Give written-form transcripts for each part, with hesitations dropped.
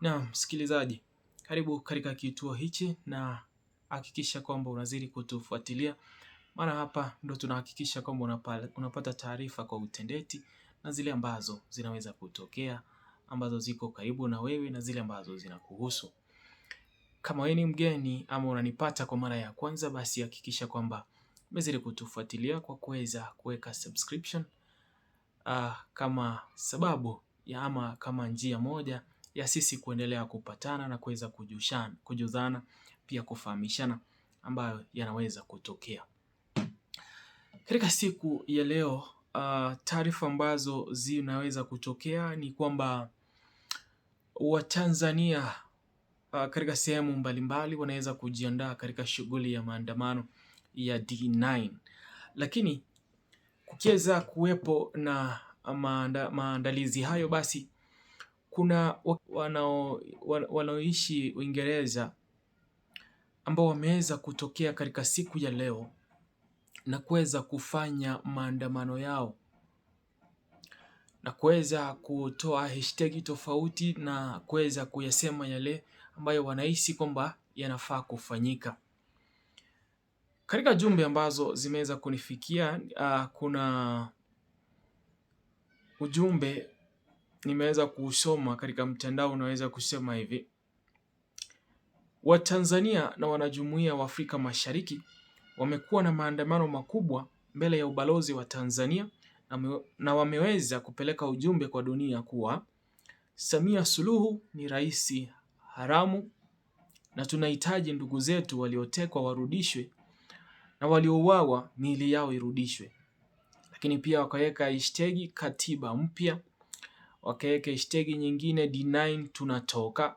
Na msikilizaji, karibu katika kituo hichi na hakikisha kwamba unazidi kutufuatilia, maana hapa ndo tunahakikisha kwamba unapata taarifa kwa utendeti na zile ambazo zinaweza kutokea, ambazo ziko karibu na wewe na zile ambazo zinakuhusu. Kama wewe ni mgeni ama unanipata kwa mara ya kwanza, basi hakikisha kwamba umezidi kutufuatilia kwa kuweza kuweka subscription kama sababu ya ama kama njia moja ya sisi kuendelea kupatana na kuweza kujuzana, pia kufahamishana ambayo yanaweza kutokea. Katika siku ya leo, taarifa ambazo zinaweza kutokea ni kwamba Watanzania katika sehemu mbalimbali wanaweza kujiandaa katika shughuli ya maandamano ya D9, lakini kukiweza kuwepo na maandalizi hayo, basi kuna wanaoishi Uingereza ambao wameweza kutokea katika siku ya leo na kuweza kufanya maandamano yao na kuweza kutoa hashtag tofauti na kuweza kuyasema yale ambayo wanahisi kwamba yanafaa kufanyika. Katika jumbe ambazo zimeweza kunifikia, kuna ujumbe nimeweza kusoma katika mtandao, unaweza kusema hivi: Watanzania na wanajumuiya wa Afrika Mashariki wamekuwa na maandamano makubwa mbele ya ubalozi wa Tanzania na wameweza kupeleka ujumbe kwa dunia kuwa Samia Suluhu ni rais haramu na tunahitaji ndugu zetu waliotekwa warudishwe na waliouawa miili yao irudishwe. Lakini pia wakaweka hashtag katiba mpya, wakaweka hashtag nyingine D9 tunatoka,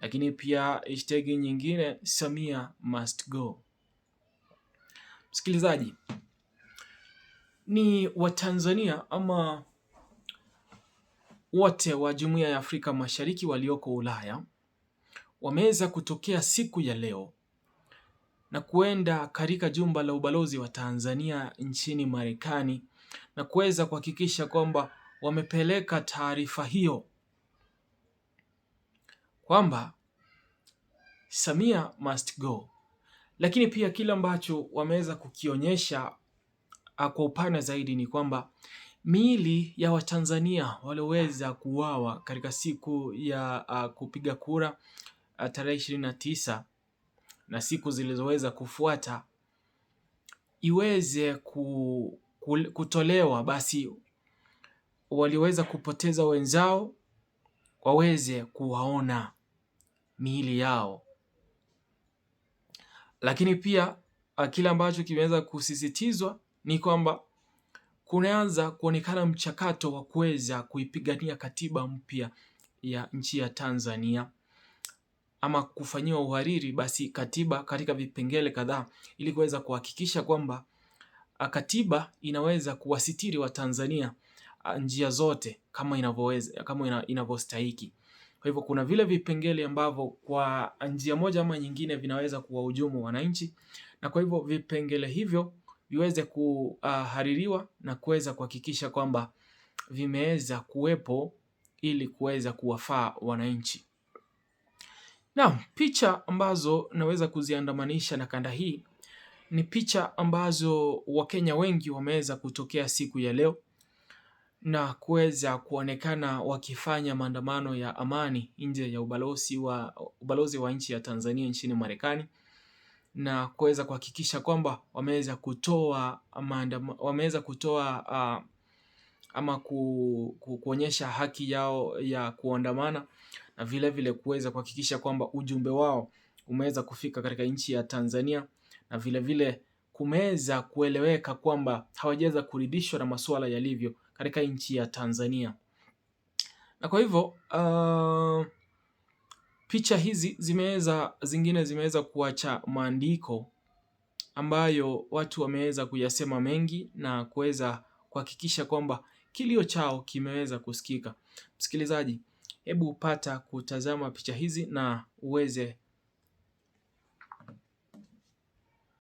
lakini pia hashtag nyingine Samia must go. Msikilizaji, ni Watanzania ama wote wa Jumuiya ya Afrika Mashariki walioko Ulaya wameweza kutokea siku ya leo na kuenda katika jumba la ubalozi wa Tanzania nchini Marekani na kuweza kuhakikisha kwamba wamepeleka taarifa hiyo kwamba Samia must go. Lakini pia kile ambacho wameweza kukionyesha kwa upana zaidi ni kwamba miili ya Watanzania walioweza kuuawa katika siku ya kupiga kura tarehe 29 na siku zilizoweza kufuata iweze kutolewa, basi waliweza kupoteza wenzao waweze kuwaona miili yao. Lakini pia kile ambacho kimeweza kusisitizwa ni kwamba kunaanza kuonekana mchakato wa kuweza kuipigania katiba mpya ya nchi ya Tanzania ama kufanyiwa uhariri basi katiba katika vipengele kadhaa, ili kuweza kuhakikisha kwamba katiba inaweza kuwasitiri wa Tanzania njia zote kama inavyostahiki. Kwa hivyo kuna vile vipengele ambavyo kwa njia moja ama nyingine vinaweza kuwahujumu wananchi, na kwa hivyo vipengele hivyo viweze kuhaririwa na kuweza kuhakikisha kwamba vimeweza kuwepo ili kuweza kuwafaa wananchi. Naam, picha ambazo naweza kuziandamanisha na kanda hii ni picha ambazo Wakenya wengi wameweza kutokea siku ya leo na kuweza kuonekana wakifanya maandamano ya amani nje ya ubalozi wa nchi ya Tanzania nchini Marekani, na kuweza kuhakikisha kwamba wameweza kutoa ama kuonyesha haki yao ya kuandamana, na vile vile kuweza kuhakikisha kwamba ujumbe wao umeweza kufika katika nchi ya Tanzania, na vile vile kumeweza kueleweka kwamba hawajaweza kuridhishwa na masuala yalivyo katika nchi ya Tanzania. Na kwa hivyo picha hizi zingine zimeweza kuacha maandiko ambayo watu wameweza kuyasema mengi na kuweza kuhakikisha kwamba kilio chao kimeweza kusikika. Msikilizaji, hebu pata kutazama picha hizi na uweze